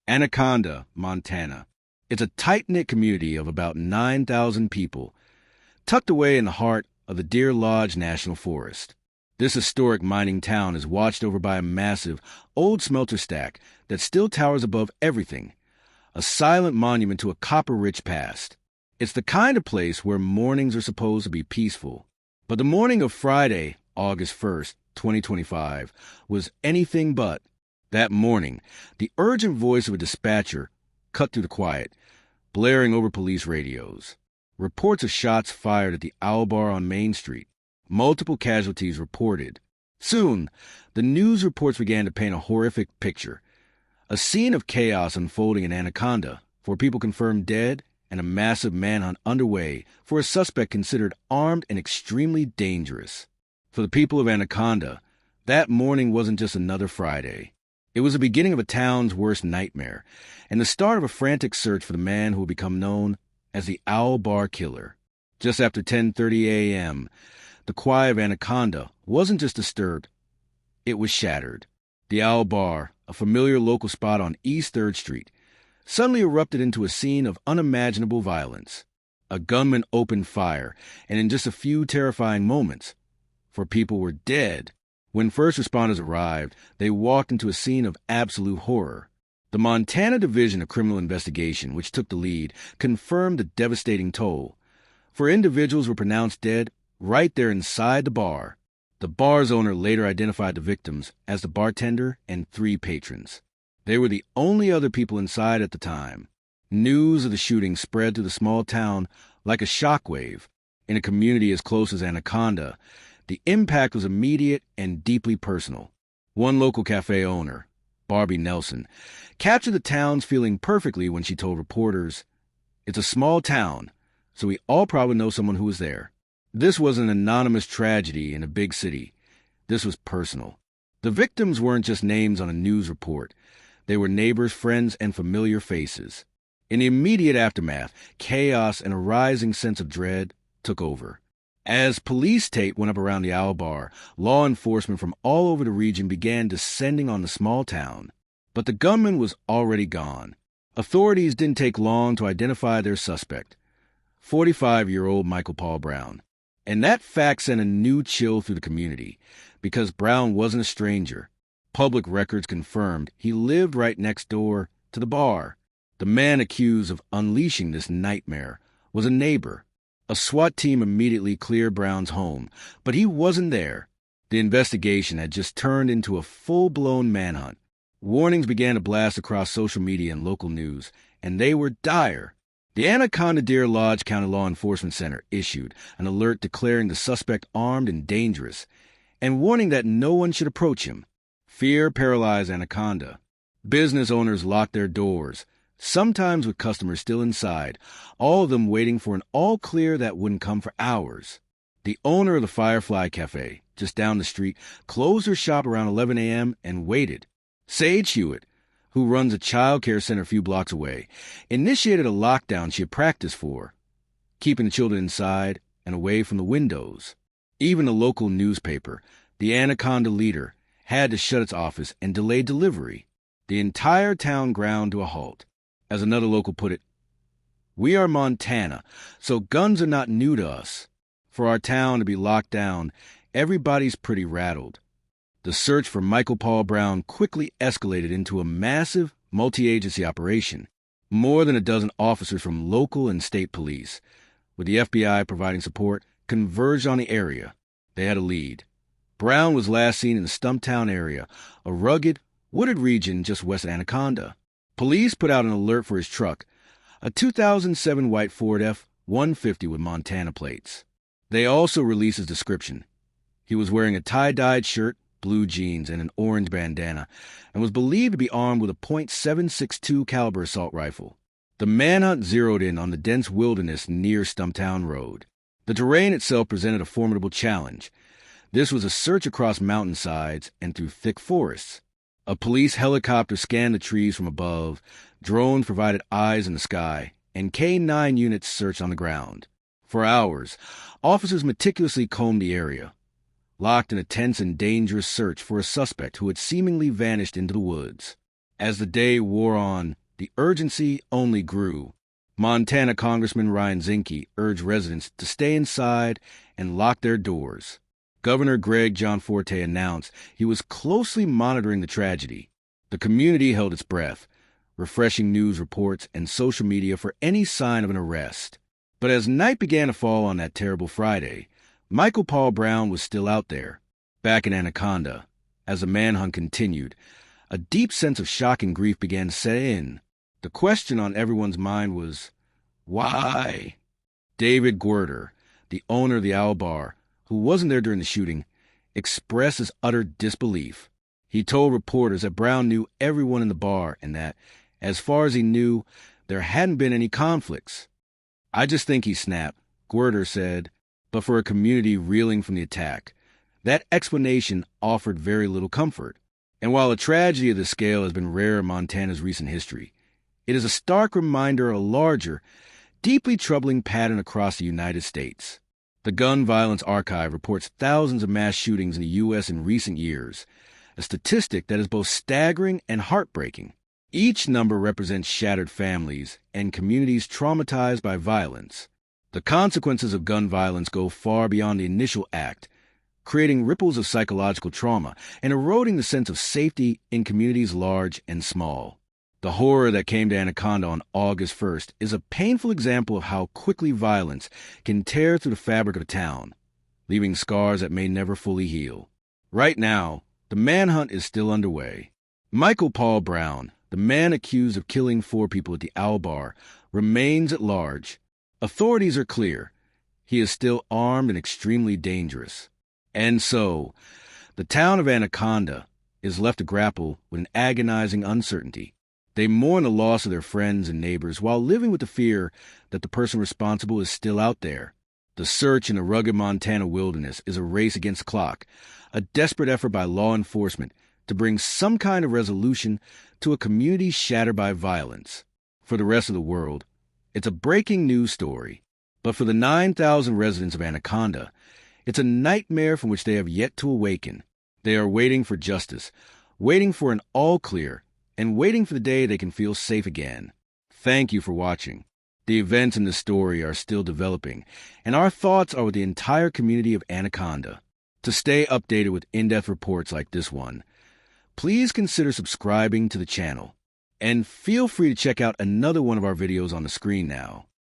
Anaconda, Montana. It's a tight-knit community of about 9,000 people, tucked away in the heart of the Deer Lodge National Forest. This historic mining town is watched over by a massive, old smelter stack that still towers above everything, a silent monument to a copper-rich past. It's the kind of place where mornings are supposed to be peaceful. But the morning of Friday, August 1st, 2025, was anything but. That morning, the urgent voice of a dispatcher cut through the quiet, blaring over police radios. Reports of shots fired at the Owl Bar on Main Street. Multiple casualties reported. Soon, the news reports began to paint a horrific picture. A scene of chaos unfolding in Anaconda, 4 people confirmed dead, and a massive manhunt underway for a suspect considered armed and extremely dangerous. For the people of Anaconda, that morning wasn't just another Friday. It was the beginning of a town's worst nightmare, and the start of a frantic search for the man who would become known as the Owl Bar Killer. Just after 10:30 a.m., the quiet of Anaconda wasn't just disturbed, it was shattered. The Owl Bar, a familiar local spot on East 3rd Street, suddenly erupted into a scene of unimaginable violence. A gunman opened fire, and in just a few terrifying moments, 4 people were dead. When first responders arrived, they walked into a scene of absolute horror. The Montana Division of Criminal Investigation, which took the lead, confirmed the devastating toll. 4 individuals were pronounced dead right there inside the bar. The bar's owner later identified the victims as the bartender and 3 patrons. They were the only other people inside at the time. News of the shooting spread through the small town like a shockwave. In a community as close as Anaconda, the impact was immediate and deeply personal. One local cafe owner, Barbie Nelson, captured the town's feeling perfectly when she told reporters, "It's a small town, so we all probably know someone who was there." This was an anonymous tragedy in a big city. This was personal. The victims weren't just names on a news report. They were neighbors, friends, and familiar faces. In the immediate aftermath, chaos and a rising sense of dread took over. As police tape went up around the Owl Bar, law enforcement from all over the region began descending on the small town. But the gunman was already gone. Authorities didn't take long to identify their suspect, 45-year-old Michael Paul Brown. And that fact sent a new chill through the community, because Brown wasn't a stranger. Public records confirmed he lived right next door to the bar. The man accused of unleashing this nightmare was a neighbor. A SWAT team immediately cleared Brown's home, but he wasn't there. The investigation had just turned into a full-blown manhunt. Warnings began to blast across social media and local news, and they were dire. The Anaconda Deer Lodge County Law Enforcement Center issued an alert declaring the suspect armed and dangerous, and warning that no one should approach him. Fear paralyzed Anaconda. Business owners locked their doors, sometimes with customers still inside, all of them waiting for an all-clear that wouldn't come for hours. The owner of the Firefly Cafe, just down the street, closed her shop around 11 a.m. and waited. Sage Hewitt, who runs a child care center a few blocks away, initiated a lockdown she had practiced for, keeping the children inside and away from the windows. Even the local newspaper, the Anaconda Leader, had to shut its office and delay delivery. The entire town ground to a halt. As another local put it, "We are Montana, so guns are not new to us. For our town to be locked down, everybody's pretty rattled." The search for Michael Paul Brown quickly escalated into a massive multi-agency operation. More than a dozen officers from local and state police, with the FBI providing support, converged on the area. They had a lead. Brown was last seen in the Stumptown area, a rugged, wooded region just west of Anaconda. Police put out an alert for his truck, a 2007 white Ford F-150 with Montana plates. They also released his description. He was wearing a tie-dyed shirt, blue jeans, and an orange bandana, and was believed to be armed with a .762 caliber assault rifle. The manhunt zeroed in on the dense wilderness near Stumptown Road. The terrain itself presented a formidable challenge. This was a search across mountainsides and through thick forests. A police helicopter scanned the trees from above, drones provided eyes in the sky, and K-9 units searched on the ground. For hours, officers meticulously combed the area, locked in a tense and dangerous search for a suspect who had seemingly vanished into the woods. As the day wore on, the urgency only grew. Montana Congressman Ryan Zinke urged residents to stay inside and lock their doors. Governor Greg Gianforte announced he was closely monitoring the tragedy. The community held its breath, refreshing news reports and social media for any sign of an arrest. But as night began to fall on that terrible Friday, Michael Paul Brown was still out there, back in Anaconda. As the manhunt continued, a deep sense of shock and grief began to set in. The question on everyone's mind was, why? David Guerter, the owner of the Owl Bar, who wasn't there during the shooting, expressed his utter disbelief. He told reporters that Brown knew everyone in the bar and that, as far as he knew, there hadn't been any conflicts. "I just think he snapped," Guerter said, but for a community reeling from the attack, that explanation offered very little comfort. And while a tragedy of this scale has been rare in Montana's recent history, it is a stark reminder of a larger, deeply troubling pattern across the United States. The Gun Violence Archive reports thousands of mass shootings in the U.S. in recent years, a statistic that is both staggering and heartbreaking. Each number represents shattered families and communities traumatized by violence. The consequences of gun violence go far beyond the initial act, creating ripples of psychological trauma and eroding the sense of safety in communities large and small. The horror that came to Anaconda on August 1st is a painful example of how quickly violence can tear through the fabric of a town, leaving scars that may never fully heal. Right now, the manhunt is still underway. Michael Paul Brown, the man accused of killing 4 people at the Owl Bar, remains at large. Authorities are clear. He is still armed and extremely dangerous. And so, the town of Anaconda is left to grapple with an agonizing uncertainty. They mourn the loss of their friends and neighbors while living with the fear that the person responsible is still out there. The search in the rugged Montana wilderness is a race against the clock, a desperate effort by law enforcement to bring some kind of resolution to a community shattered by violence. For the rest of the world, it's a breaking news story. But for the 9,000 residents of Anaconda, it's a nightmare from which they have yet to awaken. They are waiting for justice, waiting for an all clear, and waiting for the day they can feel safe again. Thank you for watching. The events in this story are still developing, and our thoughts are with the entire community of Anaconda. To stay updated with in-depth reports like this one, please consider subscribing to the channel. And feel free to check out another one of our videos on the screen now.